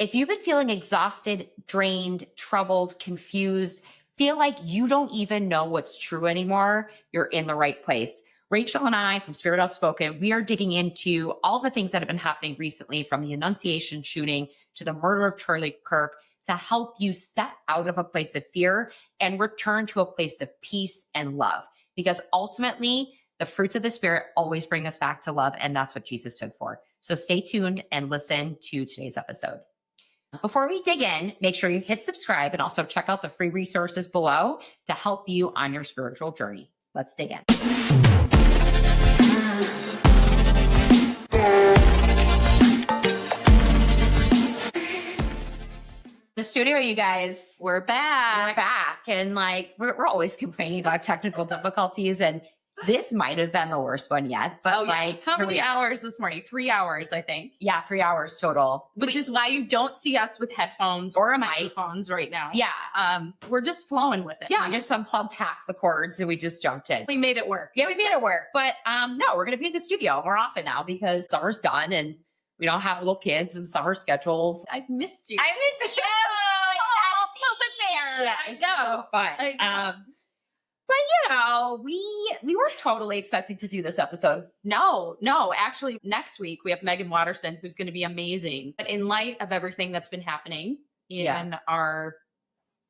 If you've been feeling exhausted, drained, troubled, confused, feel like you don't even know what's true anymore, you're in the right place. Rachel and I from Spirit Outspoken, we are digging into all the things that have been happening recently, from the Annunciation shooting to the murder of Charlie Kirk, to help you step out of a place of fear and return to a place of peace and love. Because ultimately, the fruits of the Spirit always bring us back to love, and that's what Jesus stood for. So stay tuned and listen to today's episode. Before we dig in, make sure you hit subscribe and also check out the free resources below to help you on your spiritual journey. Let's dig in. The studio, you guys, We're back. and we're always complaining about technical difficulties, and this might have been the worst one yet. But how many hours this morning? 3 hours, I think. Yeah, 3 hours total. Which is why you don't see us with headphones or microphones right now. Yeah, we're just flowing with it. Yeah, we just unplugged half the cords and we just jumped in. We made it work. Yeah, we made it work. But no, we're gonna be in the studio more often now because summer's done and we don't have little kids and summer schedules. I've missed you. I miss you. There. Yeah, it's so fun. But we weren't totally expecting to do this episode. No. Actually, next week we have Megan Watterson, who's going to be amazing. But in light of everything that's been happening in our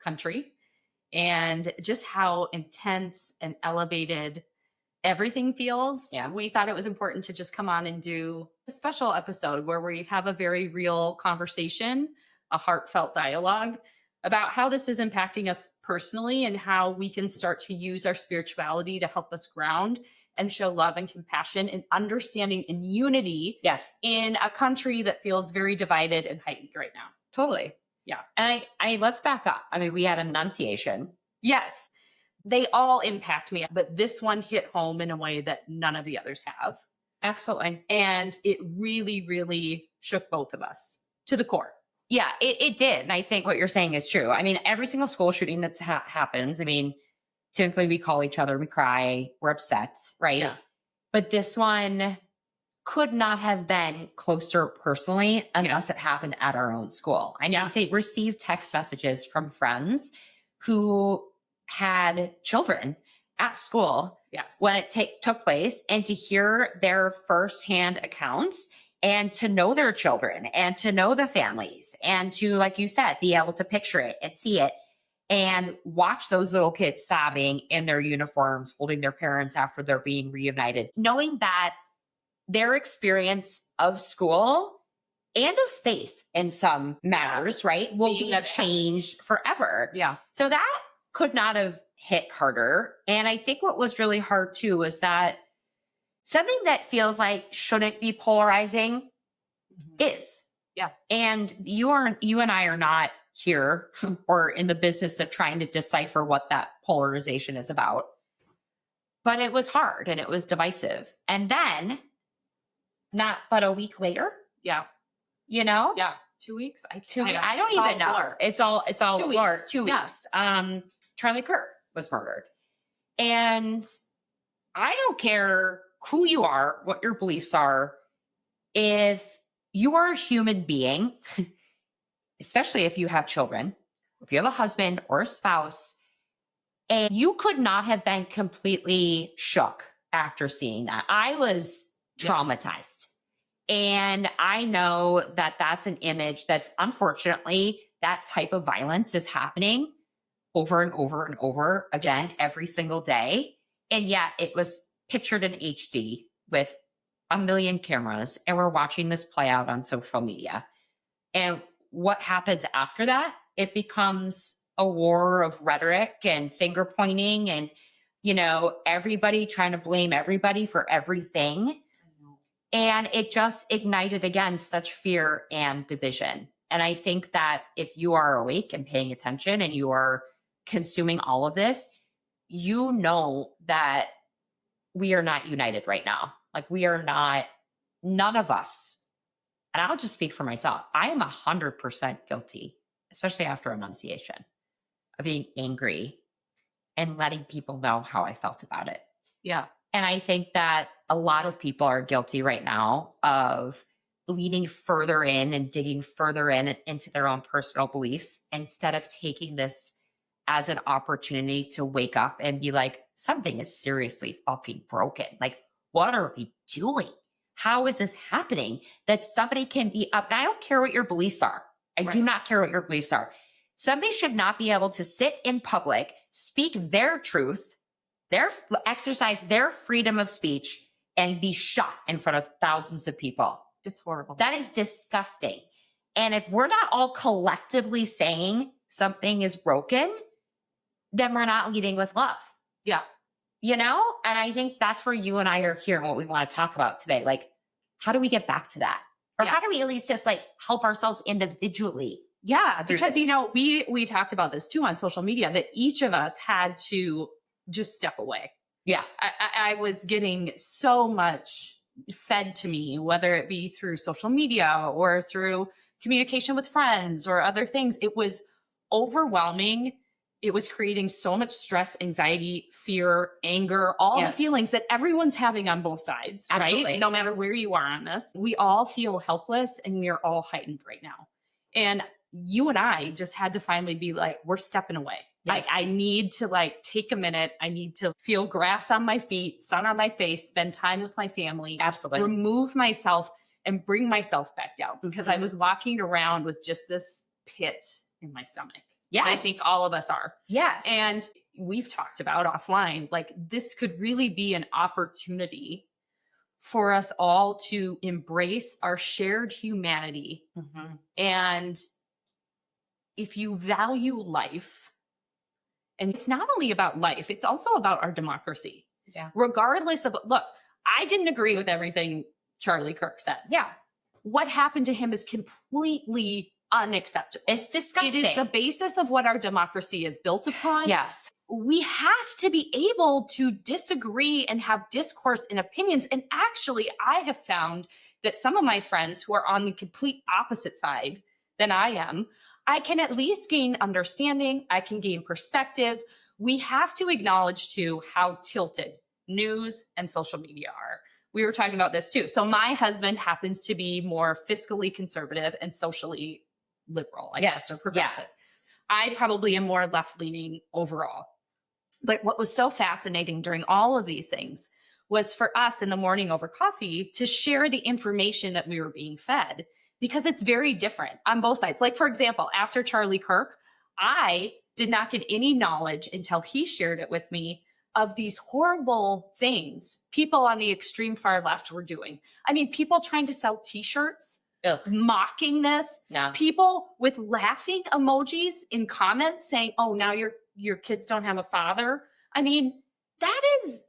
country and just how intense and elevated everything feels, we thought it was important to just come on and do a special episode where we have a very real conversation, a heartfelt dialogue about how this is impacting us personally and how we can start to use our spirituality to help us ground and show love and compassion and understanding and unity in a country that feels very divided and heightened right now. Totally. Yeah. And I let's back up. I mean, we had Annunciation. Yes. They all impact me, but this one hit home in a way that none of the others have. Absolutely. And it really, really shook both of us to the core. Yeah, it did. And I think what you're saying is true. I mean, every single school shooting that happens, I mean, typically we call each other, we cry, we're upset, right? Yeah. But this one could not have been closer personally unless it happened at our own school. I mean, to receive text messages from friends who had children at school when it took place, and to hear their firsthand accounts and to know their children and to know the families and to, like you said, be able to picture it and see it and watch those little kids sobbing in their uniforms, holding their parents after they're being reunited, knowing that their experience of school and of faith in some matters, right, will be changed forever. Yeah. So that could not have hit harder. And I think what was really hard too was that something that feels like shouldn't be polarizing is. Yeah. And you and I are not here or in the business of trying to decipher what that polarization is about. But it was hard and it was divisive. And then, not but a week later. Yeah. You know? Yeah. 2 weeks? I don't even know. Blur. It's all 2 weeks. 2 weeks. Charlie Kirk was murdered. And I don't care who you are, what your beliefs are. If you are a human being, especially if you have children, if you have a husband or a spouse, and you could not have been completely shook after seeing that. I was traumatized. And I know that that's an image that's, unfortunately, that type of violence is happening over and over and over again every single day. And yet it was pictured in HD with a million cameras, and we're watching this play out on social media. And what happens after that? It becomes a war of rhetoric and finger pointing and, everybody trying to blame everybody for everything. And it just ignited, again, such fear and division. And I think that if you are awake and paying attention and you are consuming all of this, you know that we are not united right now. Like, we are not, none of us, and I'll just speak for myself, I am 100% guilty, especially after Annunciation, of being angry and letting people know how I felt about it. Yeah. And I think that a lot of people are guilty right now of leading further in and digging further in into their own personal beliefs instead of taking this as an opportunity to wake up and be like, something is seriously fucking broken. Like, what are we doing? How is this happening that somebody can be up? And I don't care what your beliefs are. I do not care what your beliefs are. Somebody should not be able to sit in public, speak their truth, exercise their freedom of speech, and be shot in front of thousands of people. It's horrible. That is disgusting. And if we're not all collectively saying something is broken, then we're not leading with love. Yeah. You know? And I think that's where you and I are here and what we want to talk about today. Like, how do we get back to that? Or how do we at least just like help ourselves individually? Yeah, because, you know, we talked about this too on social media, that each of us had to just step away. Yeah. I was getting so much fed to me, whether it be through social media or through communication with friends or other things. It was overwhelming. It was creating so much stress, anxiety, fear, anger, all the feelings that everyone's having on both sides, Absolutely. right? No matter where you are on this, we all feel helpless and we're all heightened right now. And you and I just had to finally be like, we're stepping away. Yes. I need to like take a minute. I need to feel grass on my feet, sun on my face, spend time with my family. Absolutely. Remove myself and bring myself back down, because I was walking around with just this pit in my stomach. Yes. I think all of us are. Yes. And we've talked about offline, like this could really be an opportunity for us all to embrace our shared humanity. Mm-hmm. And if you value life, and it's not only about life, it's also about our democracy. Yeah. Regardless of, look, I didn't agree with everything Charlie Kirk said. Yeah. What happened to him is completely unacceptable. It's disgusting. It is the basis of what our democracy is built upon. Yes. We have to be able to disagree and have discourse and opinions. And actually, I have found that some of my friends who are on the complete opposite side than I am, I can at least gain understanding. I can gain perspective. We have to acknowledge too how tilted news and social media are. We were talking about this too. So my husband happens to be more fiscally conservative and socially liberal, I guess, or progressive. I probably am more left-leaning overall. But what was so fascinating during all of these things was for us in the morning over coffee to share the information that we were being fed, because it's very different on both sides. Like, for example, after Charlie Kirk, I did not get any knowledge until he shared it with me of these horrible things people on the extreme far left were doing. I mean, people trying to sell t-shirts, mocking this, people with laughing emojis in comments saying, oh, now your kids don't have a father. I mean, that is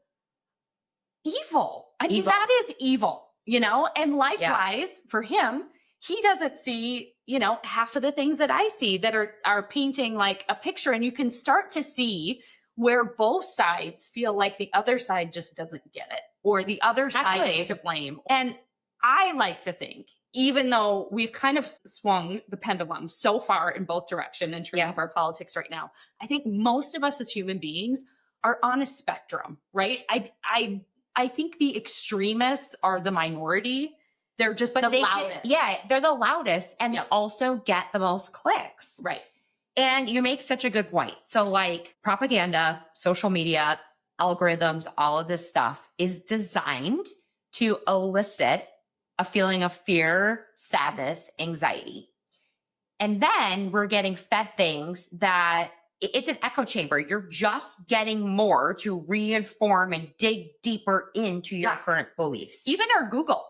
evil. I mean, that is evil, you know? And likewise for him, he doesn't see, you know, half of the things that I see that are painting like a picture. And you can start to see where both sides feel like the other side just doesn't get it, or the other side is to blame. And I like to think, even though we've kind of swung the pendulum so far in both directions in terms of our politics right now, I think most of us as human beings are on a spectrum, right? I think the extremists are the minority. They're just the loudest. They're the loudest, and they also get the most clicks. Right. And you make such a good point. So like propaganda, social media, algorithms, all of this stuff is designed to elicit a feeling of fear, sadness, anxiety. And then we're getting fed things that it's an echo chamber. You're just getting more to reinform and dig deeper into your current beliefs. Even our Google.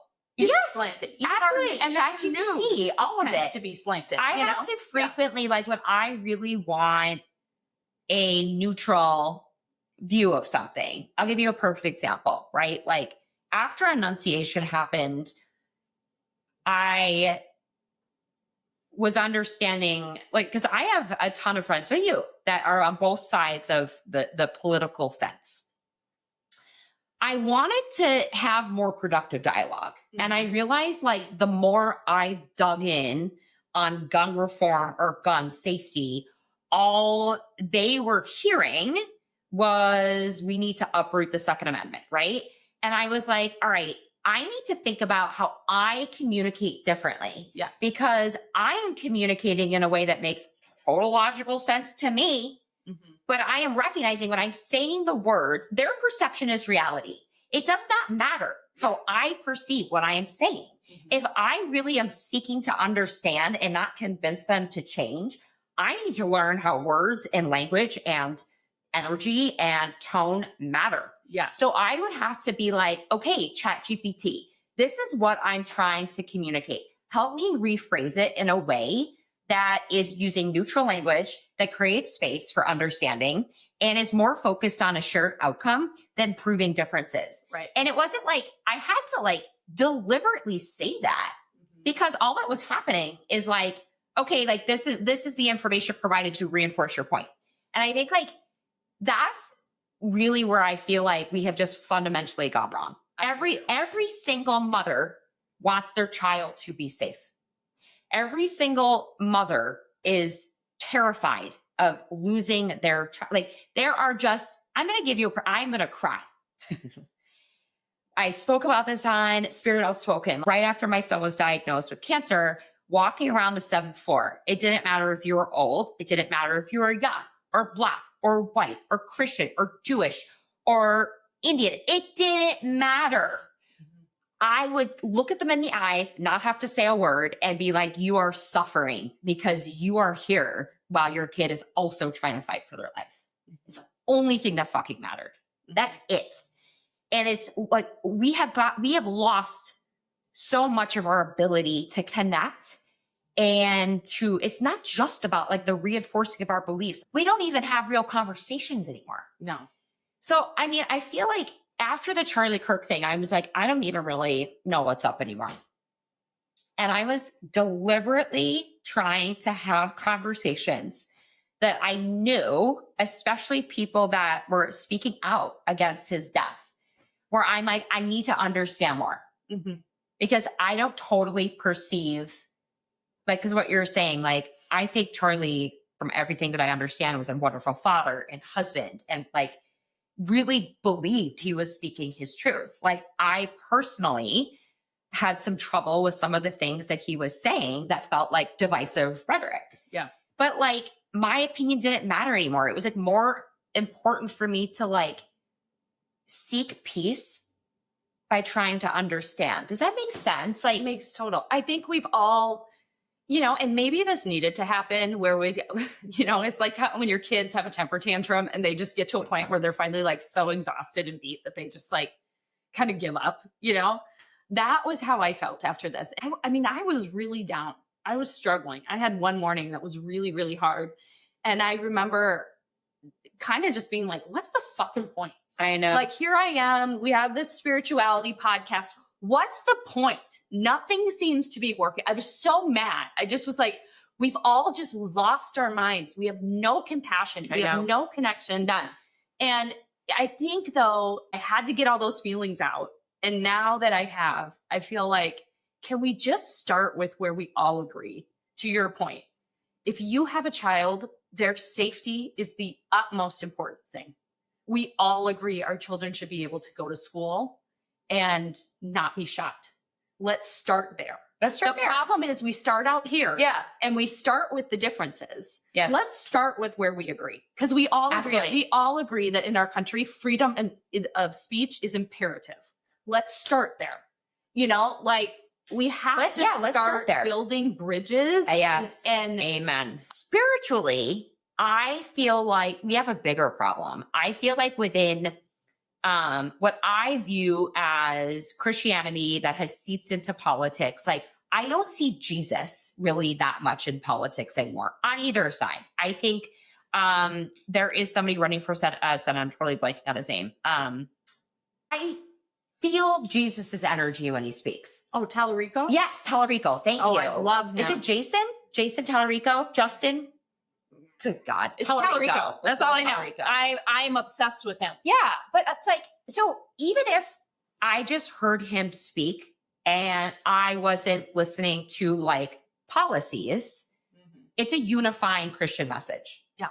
Slanted. Absolutely. And ChatGPT, all of it to be slanted. I have to frequently, like when I really want a neutral view of something, I'll give you a perfect example, right? Like after Annunciation happened, I was understanding, like, because I have a ton of friends, so you, that are on both sides of the political fence. I wanted to have more productive dialogue. And I realized like the more I dug in on gun reform or gun safety, all they were hearing was we need to uproot the Second Amendment, right? And I was like, all right, I need to think about how I communicate differently. Yes. Because I am communicating in a way that makes total logical sense to me. But I am recognizing when I'm saying the words, their perception is reality. It does not matter how I perceive what I am saying. If I really am seeking to understand and not convince them to change, I need to learn how words and language and energy and tone matter. Yeah. So I would have to be like, okay, ChatGPT, this is what I'm trying to communicate. Help me rephrase it in a way that is using neutral language that creates space for understanding and is more focused on a shared outcome than proving differences. Right. And it wasn't like I had to like deliberately say that, because all that was happening is like, okay, like this is the information provided to reinforce your point. And I think like that's really where I feel like we have just fundamentally gone wrong. Every single mother wants their child to be safe. Every single mother is terrified of losing their child. Like there are just, I'm going to cry. I spoke about this on Spirit Outspoken right after my son was diagnosed with cancer, walking around the 7th floor. It didn't matter if you were old. It didn't matter if you were young or Black or white or Christian or Jewish or Indian. It didn't matter. I would look at them in the eyes, not have to say a word, and be like, you are suffering because you are here while your kid is also trying to fight for their life. It's the only thing that fucking mattered. That's it. And it's like, we have lost so much of our ability to connect and it's not just about like the reinforcing of our beliefs. We don't even have real conversations anymore. No. So, I mean, I feel like after the Charlie Kirk thing, I was like, I don't even really know what's up anymore. And I was deliberately trying to have conversations that I knew, especially people that were speaking out against his death, where I'm like, I need to understand more. Because I don't totally perceive, like, because what you're saying, like, I think Charlie, from everything that I understand, was a wonderful father and husband and like really believed he was speaking his truth. Like I personally had some trouble with some of the things that he was saying that felt like divisive rhetoric. Yeah. But like my opinion didn't matter anymore. It was like more important for me to like seek peace by trying to understand. Does that make sense? Like It makes total. I think we've all, and maybe this needed to happen where we, it's like when your kids have a temper tantrum and they just get to a point where they're finally like so exhausted and beat that they just like kind of give up, That was how I felt after this. I mean, I was really down. I was struggling. I had one morning that was really, really hard. And I remember kind of just being like, what's the fucking point? I know. Like, here I am. We have this spirituality podcast. What's the point? Nothing seems to be working. I was so mad. I just was like, we've all just lost our minds. We have no compassion. We have no connection. None. And I think, though, I had to get all those feelings out. And now that I have, I feel like, can we just start with where we all agree? To your point, if you have a child, their safety is the utmost important thing. We all agree our children should be able to go to school and not be shot. Let's start there. The problem is we start out here. Yeah. And we start with the differences. Yes. Let's start with where we agree. Because we all agree. We all agree that in our country, freedom of speech is imperative. Let's start there. Like we have to start building bridges. Yes. And amen. Spiritually, I feel like we have a bigger problem. I feel like within what I view as Christianity that has seeped into politics, like I don't see Jesus really that much in politics anymore on either side. I think there is somebody running for Senate. I'm totally blanking on his name. I feel Jesus's energy when he speaks. Oh, Tallarico? Yes, Tallarico. Thank you. I love him. Is it Jason? Jason Tallarico? Justin? Good God. It's Tallarico. That's all I know. I'm obsessed with him. Yeah. But it's like, so even if I just heard him speak and I wasn't listening to like policies, it's a unifying Christian message. Yeah.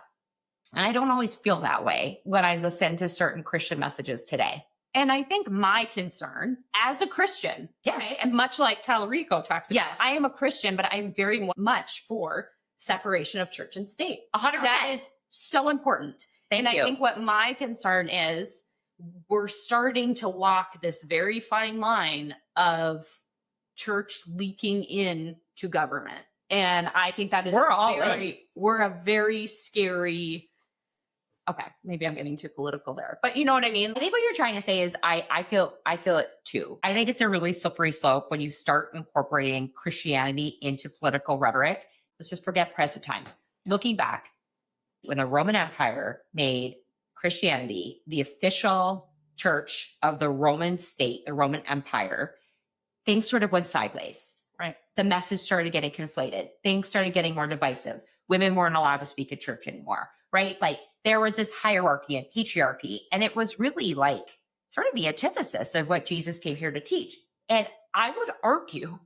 And I don't always feel that way when I listen to certain Christian messages today. And I think my concern as a Christian, Yes. and much like Talarico talks about, Yes. I am a Christian, but I'm very much for separation of church and state. 100%. That is so important. Thank and you. I think what my concern is, we're starting to walk this very fine line of church leaking in to government. And I think that is we're a very scary. Okay, maybe I'm getting too political there, but you know what I mean? I think what you're trying to say is I feel it too. I think it's a really slippery slope when you start incorporating Christianity into political rhetoric. Let's just forget present times. Looking back, when the Roman Empire made Christianity the official church of the Roman state, the Roman Empire, things sort of went sideways. Right. The message started getting conflated. Things started getting more divisive. Women weren't allowed to speak at church anymore, right? Like there was this hierarchy and patriarchy, and it was really like sort of the antithesis of what Jesus came here to teach. And I would argue,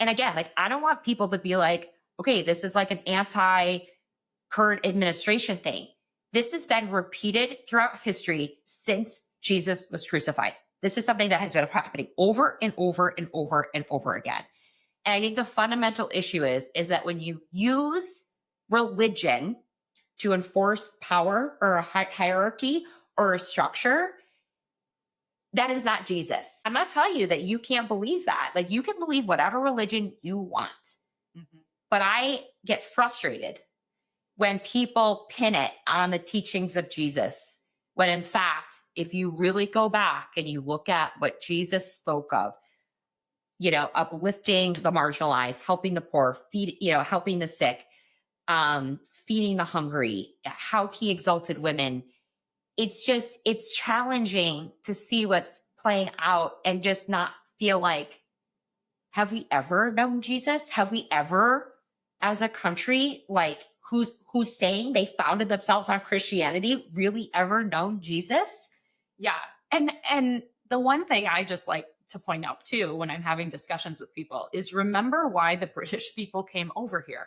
and again, like I don't want people to be like, okay, this is like an anti-current administration thing. This has been repeated throughout history since Jesus was crucified. This is something that has been happening over and over and over and over again. And I think the fundamental issue is that when you use religion to enforce power or a hierarchy or a structure, that is not Jesus. I'm not telling you that you can't believe that. Like you can believe whatever religion you want. Mm-hmm. But I get frustrated when people pin it on the teachings of Jesus, when in fact, if you really go back and you look at what Jesus spoke of, uplifting the marginalized, helping the poor, helping the sick, feeding the hungry, how he exalted women. It's challenging to see what's playing out and just not feel like, have we ever known Jesus? Have we ever, as a country, like who's saying they founded themselves on Christianity, really ever known Jesus? Yeah. And the one thing I just like to point out too, when I'm having discussions with people, is remember why the British people came over here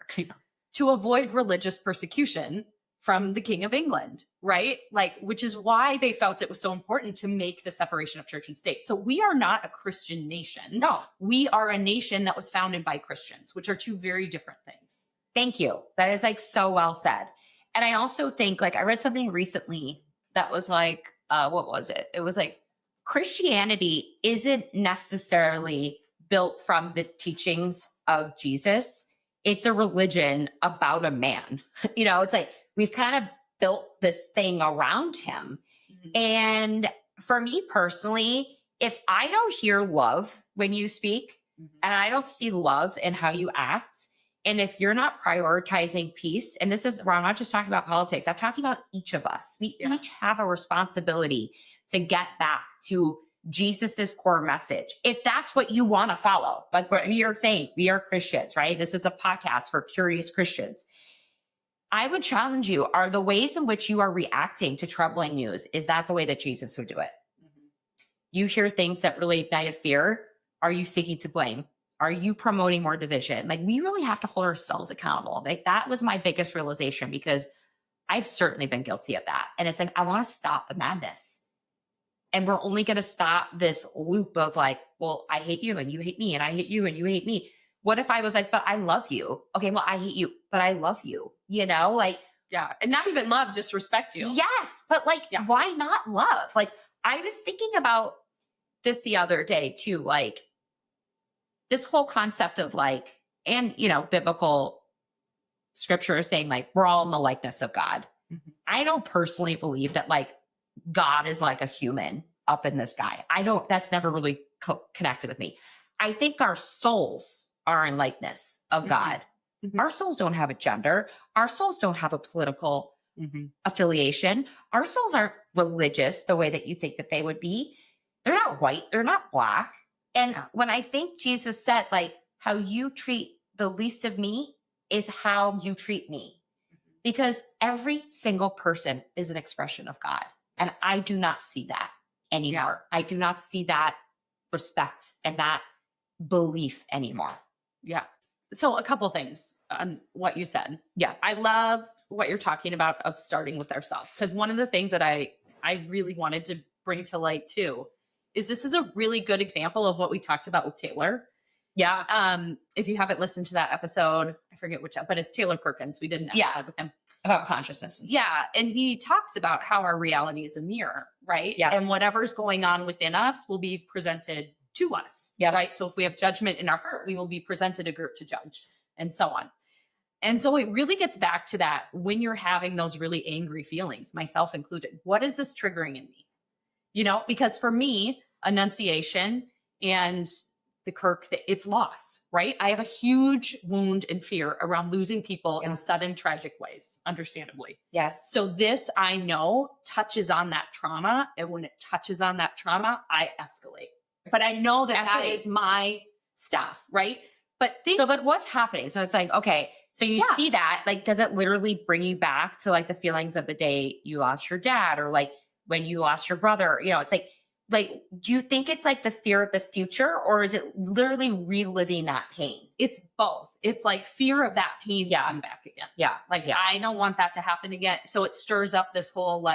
to avoid religious persecution from the King of England, right? Like, which is why they felt it was so important to make the separation of church and state. So we are not a Christian nation. No, we are a nation that was founded by Christians, which are two very different things. Thank you. That is like so well said. And I also think like I read something recently that was like, what was it? It was like Christianity isn't necessarily built from the teachings of Jesus. It's a religion about a man. It's like we've kind of built this thing around him. Mm-hmm. And for me personally, if I don't hear love when you speak, mm-hmm. and I don't see love in how you act, and if you're not prioritizing peace, and this is where I'm not just talking about politics, I'm talking about each of us. We each have a responsibility to get back to Jesus's core message. If that's what you want to follow, like what we are saying, we are Christians, right? This is a podcast for curious Christians. I would challenge you, are the ways in which you are reacting to troubling news, is that the way that Jesus would do it? Mm-hmm. You hear things that really ignite fear. Are you seeking to blame? Are you promoting more division? Like we really have to hold ourselves accountable. Like that was my biggest realization because I've certainly been guilty of that. And it's like, I want to stop the madness. And we're only going to stop this loop of like, well, I hate you and you hate me and I hate you and you hate me. What if I was like, but I love you. Okay, well, I hate you, but I love you, like. Yeah. And not even love, just respect you. Yes. But like, why not love? Like I was thinking about this the other day too, like this whole concept of like, and biblical scripture is saying like, we're all in the likeness of God. Mm-hmm. I don't personally believe that like God is like a human up in the sky. That's never really connected with me. I think our souls are in likeness of God. Mm-hmm. Our souls don't have a gender. Our souls don't have a political affiliation. Our souls aren't religious the way that you think that they would be. They're not white. They're not black. And when I think Jesus said, like, how you treat the least of me is how you treat me. Because every single person is an expression of God. And I do not see that anymore. Yeah. I do not see that respect and that belief anymore. Yeah. So a couple things on what you said. Yeah. I love what you're talking about of starting with ourselves. Because one of the things that I I really wanted to bring to light too is this is a really good example of what we talked about with Taylor. Yeah. If you haven't listened to that episode, I forget which, but it's Taylor Perkins. We did an episode with him about consciousness. Yeah. And he talks about how our reality is a mirror, right? Yeah. And whatever's going on within us will be presented to us. Yeah. Right. So if we have judgment in our heart, we will be presented a group to judge and so on. And so it really gets back to that when you're having those really angry feelings, myself included, what is this triggering in me? You know, because for me, Annunciation and the Kirk, it's loss, right? I have a huge wound and fear around losing people in sudden tragic ways, understandably. Yes. So this, I know, touches on that trauma. And when it touches on that trauma, I escalate. But I know that that is my stuff, right? But but what's happening? So it's like, okay, so you see that, like, does it literally bring you back to like the feelings of the day you lost your dad, or like when you lost your brother? You know, it's like, do you think it's like the fear of the future, or is it literally reliving that pain? It's both. It's like fear of that pain coming back again. Yeah. Like, I don't want that to happen again. So it stirs up this whole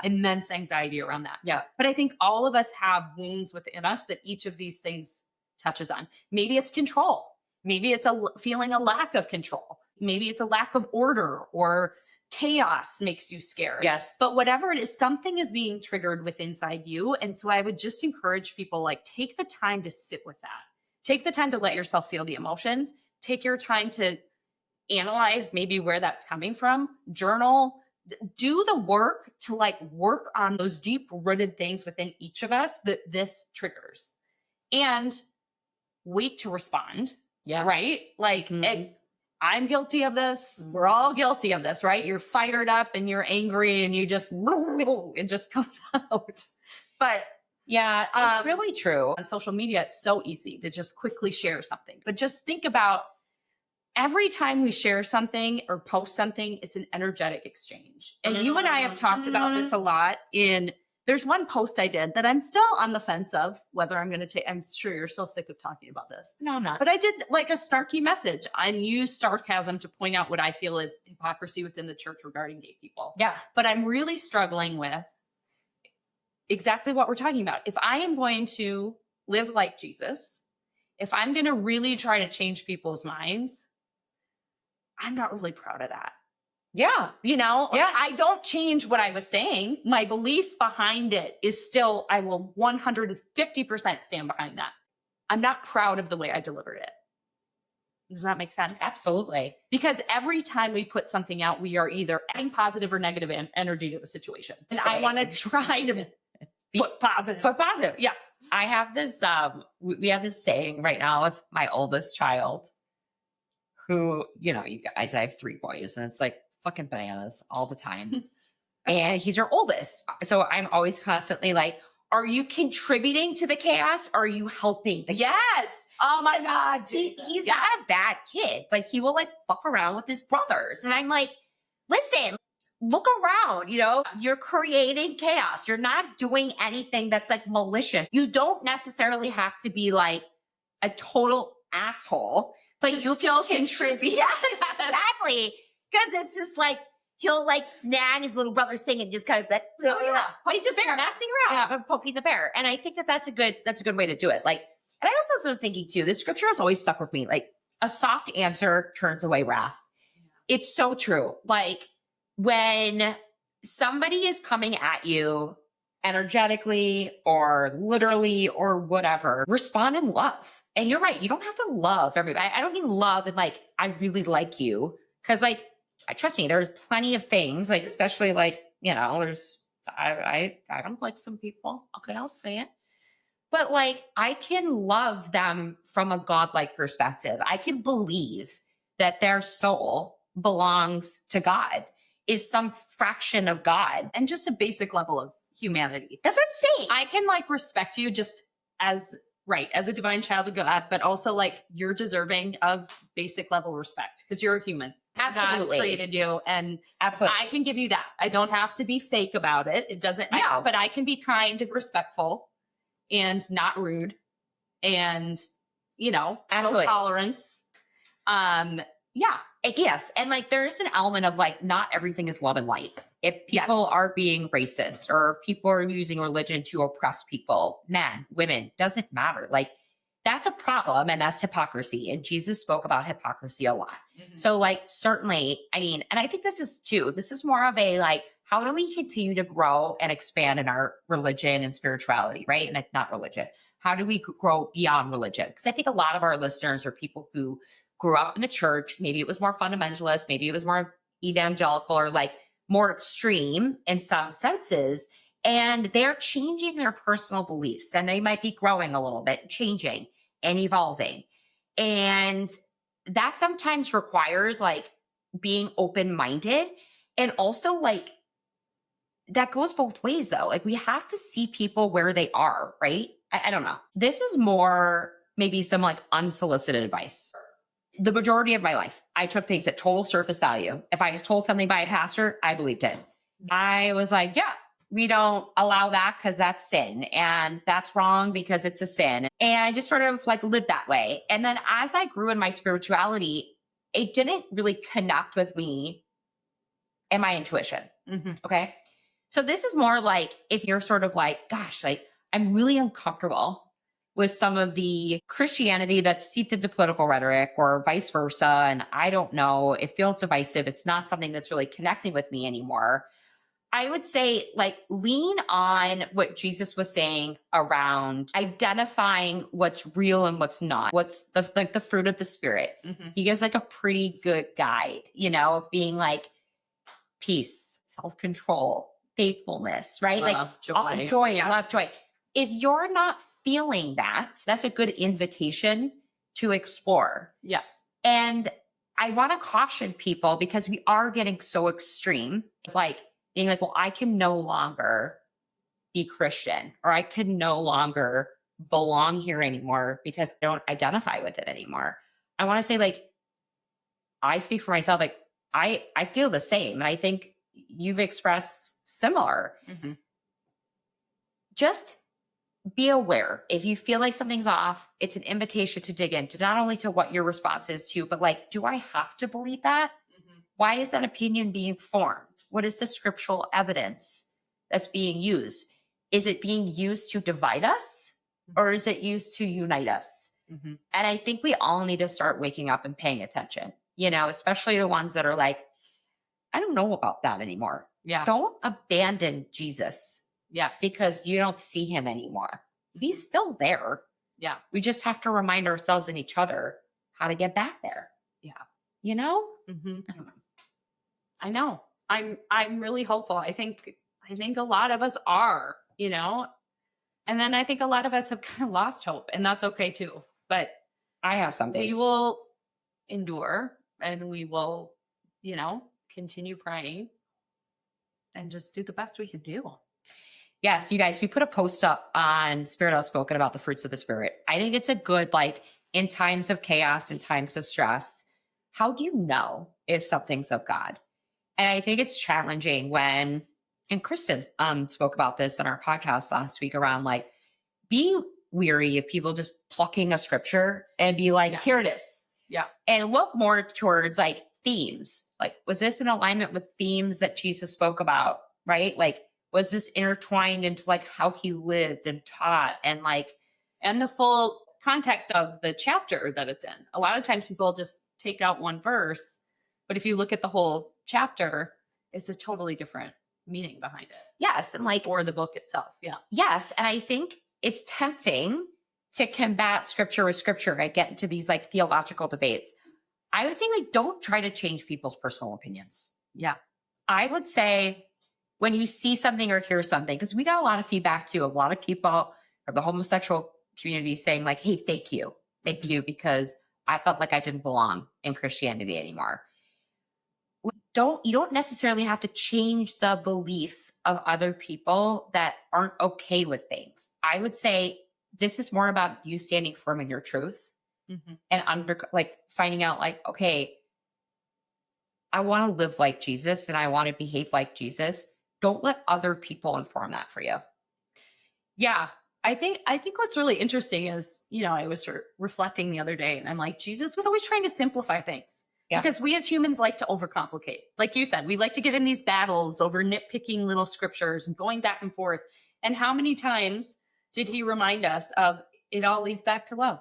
immense anxiety around that. Yeah. But I think all of us have wounds within us that each of these things touches on. Maybe it's control. Maybe it's feeling a lack of control. Maybe it's a lack of order, or chaos makes you scared. Yes. But whatever it is, something is being triggered within inside you. And so I would just encourage people, like, take the time to sit with that. Take the time to let yourself feel the emotions. Take your time to analyze maybe where that's coming from. Journal. Do the work to work on those deep rooted things within each of us that this triggers, and wait to respond. Yeah. Right. Like, I'm guilty of this. We're all guilty of this, right? You're fired up and you're angry and you just, it just comes out. But yeah, it's really true. On social media, it's so easy to just quickly share something. But just think about every time we share something or post something, it's an energetic exchange. And you and I have talked about this a lot there's one post I did that I'm still on the fence of whether I'm going to take. I'm sure you're so sick of talking about this. No, I'm not. But I did like a snarky message and use sarcasm to point out what I feel is hypocrisy within the church regarding gay people. Yeah. But I'm really struggling with exactly what we're talking about. If I am going to live like Jesus, if I'm going to really try to change people's minds, I'm not really proud of that. Yeah. You know, yeah. I don't change what I was saying. My belief behind it is still, I will 150% stand behind that. I'm not proud of the way I delivered it. Does that make sense? Absolutely. Because every time we put something out, we are either adding positive or negative energy to the situation. And I want to try to put positive. Put positive. Yes. I have this, we have this saying right now with my oldest child who, you know, you guys, I have 3 boys, and it's like fucking bananas all the time. And he's our oldest. So I'm always constantly like, are you contributing to the chaos? Or are you helping? Yes. Oh my God. He's not a bad kid, but he will like fuck around with his brothers. And I'm like, listen, look around, you know, you're creating chaos. You're not doing anything that's like malicious. You don't necessarily have to be like a total asshole, but you still contribute. Yes, exactly. Because it's just like, he'll like snag his little brother thing and just kind of like, but he's just messing around and poking the bear. And I think that that's a good way to do it. Like, and I also was thinking too, this scripture has always stuck with me. Like, a soft answer turns away wrath. It's so true. Like, when somebody is coming at you energetically or literally or whatever, respond in love. And you're right. You don't have to love everybody. I don't mean love and like, I really like you. Cause like, trust me, there's plenty of things, like, especially like, you know, I don't like some people. Okay, I'll say it. But like, I can love them from a godlike perspective. I can believe that their soul belongs to God, is some fraction of God, and just a basic level of humanity. That's what I'm saying. I can like respect you just as a divine child of God, but also like you're deserving of basic level respect because you're a human. Absolutely. God created you, and absolutely, I can give you that. I don't have to be fake about it. It doesn't, no. But I can be kind and respectful and not rude and, you know, no tolerance. Yeah. Yes. And like there is an element of like not everything is love and light. If people Yes. are being racist or if people are using religion to oppress people, men, women, doesn't matter. Like that's a problem and that's hypocrisy. And Jesus spoke about hypocrisy a lot. Mhm. So like certainly, I mean, and I think this is more of a like, how do we continue to grow and expand in our religion and spirituality, right? And it's not religion. How do we grow beyond religion? Because I think a lot of our listeners are people who grew up in the church. Maybe it was more fundamentalist, maybe it was more evangelical or like more extreme in some senses. And they're changing their personal beliefs and they might be growing a little bit, changing and evolving. And that sometimes requires like being open minded and also like that goes both ways though. Like we have to see people where they are, right? I don't know. This is more maybe some like unsolicited advice. The majority of my life, I took things at total surface value. If I was told something by a pastor, I believed it. I was like, yeah, we don't allow that because that's sin. And that's wrong because it's a sin. And I just sort of like lived that way. And then as I grew in my spirituality, it didn't really connect with me and my intuition. Mhm. Okay. So this is more like if you're sort of like, gosh, like I'm really uncomfortable with some of the Christianity that's seeped into political rhetoric or vice versa. And I don't know, it feels divisive. It's not something that's really connecting with me anymore. I would say like lean on what Jesus was saying around identifying what's real and what's not. What's the like the fruit of the spirit. Mhm. He gives like a pretty good guide, you know, of being like peace, self-control, faithfulness, right? Love, joy. Joy, Yes. love, joy. If you're not feeling that, that's a good invitation to explore. Yes. And I want to caution people because we are getting so extreme, like being like, well, I can no longer be Christian or I can no longer belong here anymore because I don't identify with it anymore. I want to say, like, I speak for myself, like, I feel the same. And I think you've expressed similar. Mhm. Just be aware. If you feel like something's off, it's an invitation to dig into not only to what your response is to, but like, do I have to believe that? Mhm. Why is that opinion being formed? What is the scriptural evidence that's being used? Is it being used to divide us or is it used to unite us? Mhm. And I think we all need to start waking up and paying attention, you know, especially the ones that are like, I don't know about that anymore. Yeah. Don't abandon Jesus Yes. because you don't see him anymore. He's still there. Yeah. We just have to remind ourselves and each other how to get back there. Yeah. You know? Mhm. I don't know. I know. I'm really hopeful. I think a lot of us are, and then I think a lot of us have kind of lost hope, and that's okay too. But I have some we days. will endure and we will, continue praying and just do the best we can do. Yes, you guys, we put a post up on Spirit Outspoken about the fruits of the Spirit. I think it's a good, like, in times of chaos, in times of stress, how do you know if something's of God? And I think it's challenging when, and Kristen spoke about this on our podcast last week around like, be weary of people just plucking a scripture and be like, Yes. here it is. Yeah. And look more towards like themes. Like, was this in alignment with themes that Jesus spoke about? Right? Like, was this intertwined into like how he lived and taught and like, And the full context of the chapter that it's in. A lot of times people just take out one verse, but if you look at the whole chapter, it's a totally different meaning behind it. yes. And like, Or the book itself. Yeah. yes. And I think it's tempting to combat scripture with scripture and get into these like theological debates. I would say, like, don't try to change people's personal opinions. Yeah. I would say when you see something or hear something, because we got a lot of feedback too, a lot of people of the homosexual community saying, like, hey, thank you. Thank you, because I felt like I didn't belong in Christianity anymore. You don't necessarily have to change the beliefs of other people that aren't okay with things. I would say this is more about you standing firm in your truth Mhm. and like finding out like, okay, I want to live like Jesus and I want to behave like Jesus. Don't let other people inform that for you. Yeah. I think what's really interesting is, I was reflecting the other day and I'm like, Jesus was always trying to simplify things. Yeah. Because we as humans like to overcomplicate. Like you said, we like to get in these battles over nitpicking little scriptures and going back and forth. And how many times did he remind us of it all leads back to love?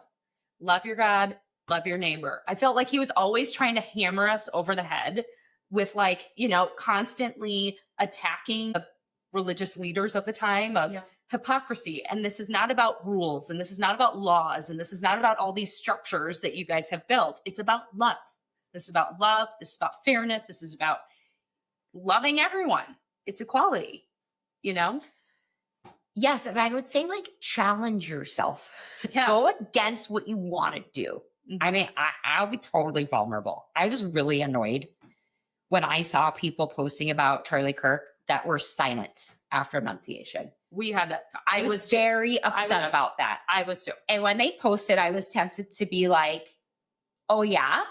Love your God, love your neighbor. I felt like he was always trying to hammer us over the head with, like, you know, constantly attacking the religious leaders of the time of hypocrisy. And this is not about rules, and this is not about laws, and this is not about all these structures that you guys have built. It's about love. This is about love. This is about fairness. This is about loving everyone. It's equality, you know? Yes. And I would say, like, challenge yourself. Yes. Go against what you want to do. I mean, I'll be totally vulnerable. I was really annoyed when I saw people posting about Charlie Kirk that were silent after Annunciation. We had that. I was very upset about that. I was too. And when they posted, I was tempted to be like, oh, yeah,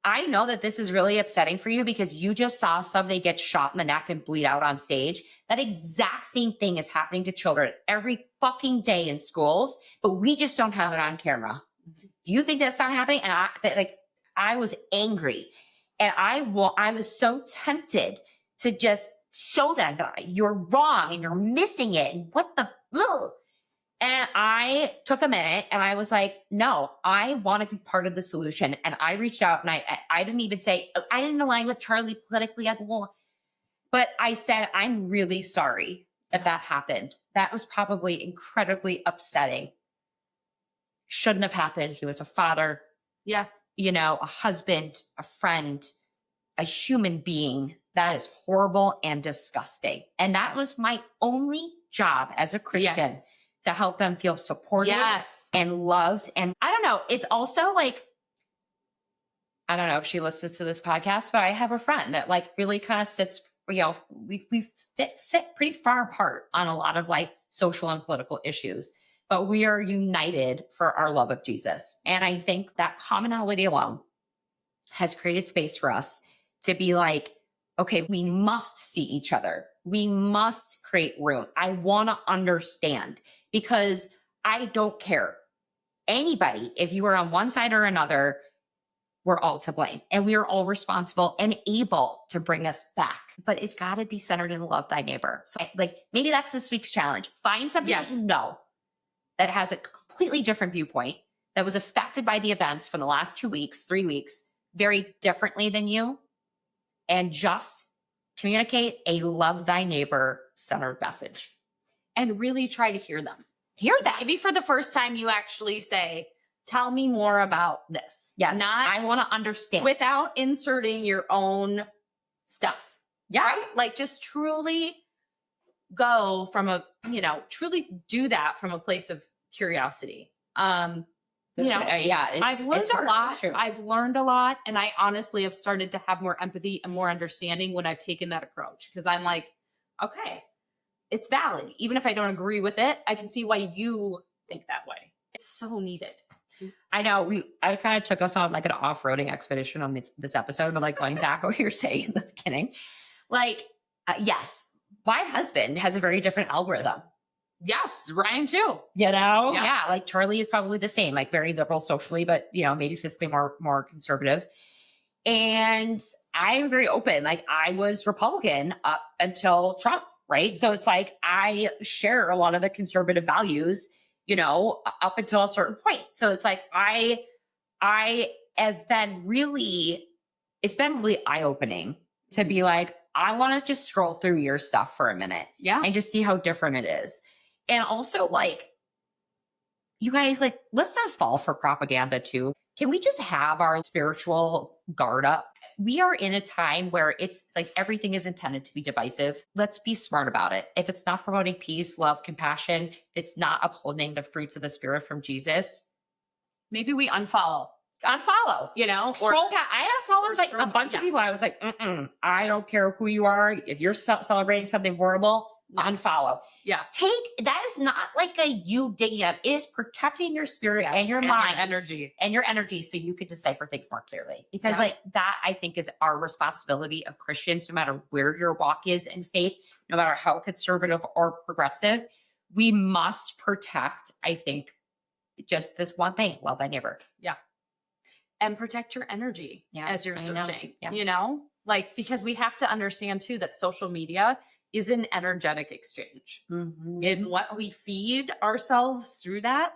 I know that this is really upsetting for you because you just saw somebody get shot in the neck and bleed out on stage. That exact same thing is happening to children every fucking day in schools, but we just don't have it on camera. Do you think that's not happening? And I was angry, and I was so tempted to just show them that you're wrong and you're missing it. And what the, ugh. And I took a minute and I was like, no, I want to be part of the solution. And I reached out, and I didn't even say, I didn't align with Charlie politically at all. But I said, I'm really sorry that happened. That was probably incredibly upsetting. Shouldn't have happened. He was a father. Yes. You know, a husband, a friend, a human being. That is horrible and disgusting. And that was my only job as a Christian, to help them feel supported and loved. And I don't know, it's also like, I don't know if she listens to this podcast, but I have a friend that, like, really kind of sits, you know, we sit pretty far apart on a lot of, like, social and political issues, but we are united for our love of Jesus. And I think that commonality alone has created space for us to be like, okay, we must see each other. We must create room. I want to understand, because I don't care. Anybody, if you are on one side or another, we're all to blame, and we are all responsible and able to bring us back. But it's got to be centered in love thy neighbor. So, like, maybe that's this week's challenge. Find somebody you know that has a completely different viewpoint, that was affected by the events from the last 2 weeks, 3 weeks, very differently than you, and just communicate a love thy neighbor centered message. And really try to hear them. Hear that. Maybe for the first time you actually say, tell me more about this. Yes. Not I want to understand. without inserting your own stuff. Yeah. Right? Like, just truly go from truly do that from a place of curiosity. I've learned a lot. I've learned a lot. And I honestly have started to have more empathy and more understanding when I've taken that approach. Because I'm like, okay, it's valid. Even if I don't agree with it, I can see why you think that way. It's so needed. I know I kind of took us on, like, an off-roading expedition on this episode, but, like, going back what you were saying in the beginning, like, yes, my husband has a very different algorithm. Yes, Ryan too. You know? Yeah. Like, Charlie is probably the same, like, very liberal socially, but, you know, maybe fiscally more conservative. And I'm very open. Like, I was Republican up until Trump, right? So it's like, I share a lot of the conservative values, you know, up until a certain point. So it's like, I have been really, it's been really eye-opening to be like, I want to just scroll through your stuff for a minute and just see how different it is. And also, like, you guys, like, let's not fall for propaganda too. Can we just have our spiritual guard up? We are in a time where it's like everything is intended to be divisive. Let's be smart about it. If it's not promoting peace, love, compassion, if it's not upholding the fruits of the Spirit from Jesus, maybe we unfollow, you know, scroll past. I unfollowed like a bunch of people. I was like, I don't care who you are. If you're celebrating something horrible, unfollow. Yeah. That is not like a you digging up. It is protecting your spirit and your mind and your energy so you could decipher things more clearly. Because like that, I think, is our responsibility of Christians, no matter where your walk is in faith, no matter how conservative or progressive, we must protect, I think, just this one thing, love thy neighbor. Yeah. and protect your energy Yeah, as you're I know. searching, Yeah. like, because we have to understand too that social media is an energetic exchange. And Mhm. what we feed ourselves through that,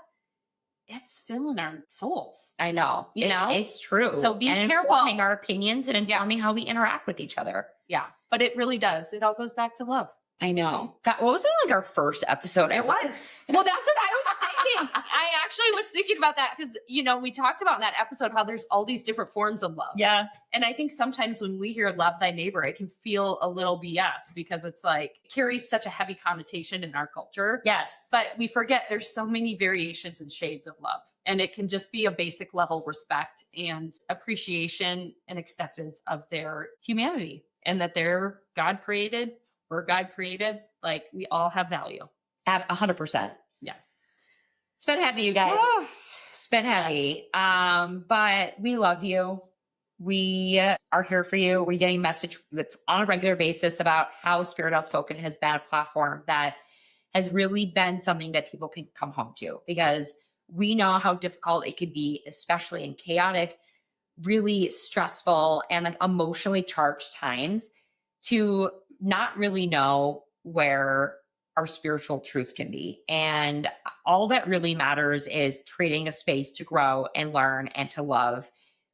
it's filling our souls. I know. You know? It's true. So be and careful. informing our opinions and informing how Yes. we interact with each other. Yeah. But it really does. It all goes back to love. I know. God, what was that like our first episode? It was. Well, that's what I was thinking. I actually was thinking about that because, we talked about in that episode how there's all these different forms of love. Yeah. And I think sometimes when we hear love thy neighbor, it can feel a little BS because it's like it carries such a heavy connotation in our culture. Yes. But we forget there's so many variations and shades of love. And it can just be a basic level respect and appreciation and acceptance of their humanity and that they're God created, we're God created. Like we all have value. 100%. Yeah. It's been heavy, you guys. Oh. It's been heavy. But we love you. We are here for you. We're getting message that's on a regular basis about how Spirit Outspoken has been a platform that has really been something that people can come home to because we know how difficult it could be, especially in chaotic, really stressful and like emotionally charged times to not really know where our spiritual truth can be. And all that really matters is creating a space to grow and learn and to love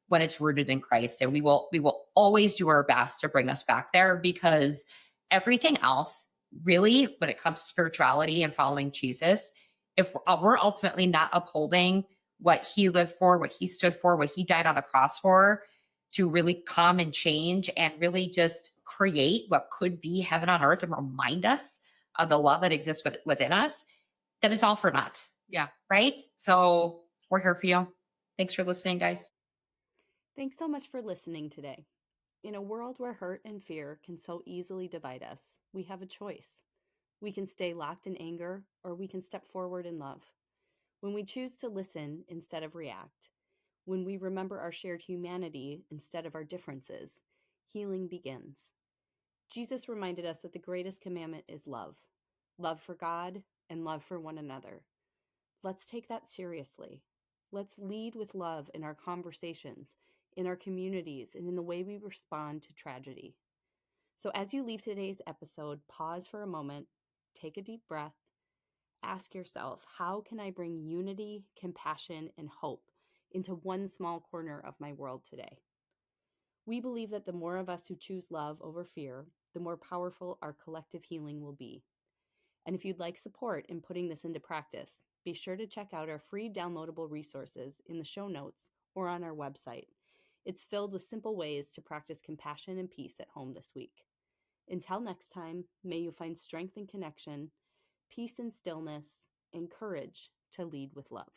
when it's rooted in Christ. So we will always do our best to bring us back there because everything else, really, when it comes to spirituality and following Jesus, if we're ultimately not upholding what he lived for, what he stood for, what he died on the cross for, to really come and change and really just create what could be heaven on earth and remind us of the love that exists within us, then it's all for naught. Yeah. Right? So we're here for you. Thanks for listening, guys. Thanks so much for listening today. In a world where hurt and fear can so easily divide us, we have a choice. We can stay locked in anger, or we can step forward in love. When we choose to listen instead of react, when we remember our shared humanity instead of our differences, healing begins. Jesus reminded us that the greatest commandment is love for God and love for one another. Let's take that seriously. Let's lead with love in our conversations, in our communities, and in the way we respond to tragedy. So as you leave today's episode, pause for a moment, take a deep breath, ask yourself, how can I bring unity, compassion, and hope into one small corner of my world today? We believe that the more of us who choose love over fear, the more powerful our collective healing will be. And if you'd like support in putting this into practice, be sure to check out our free downloadable resources in the show notes or on our website. It's filled with simple ways to practice compassion and peace at home this week. Until next time, may you find strength and connection, peace and stillness, and courage to lead with love.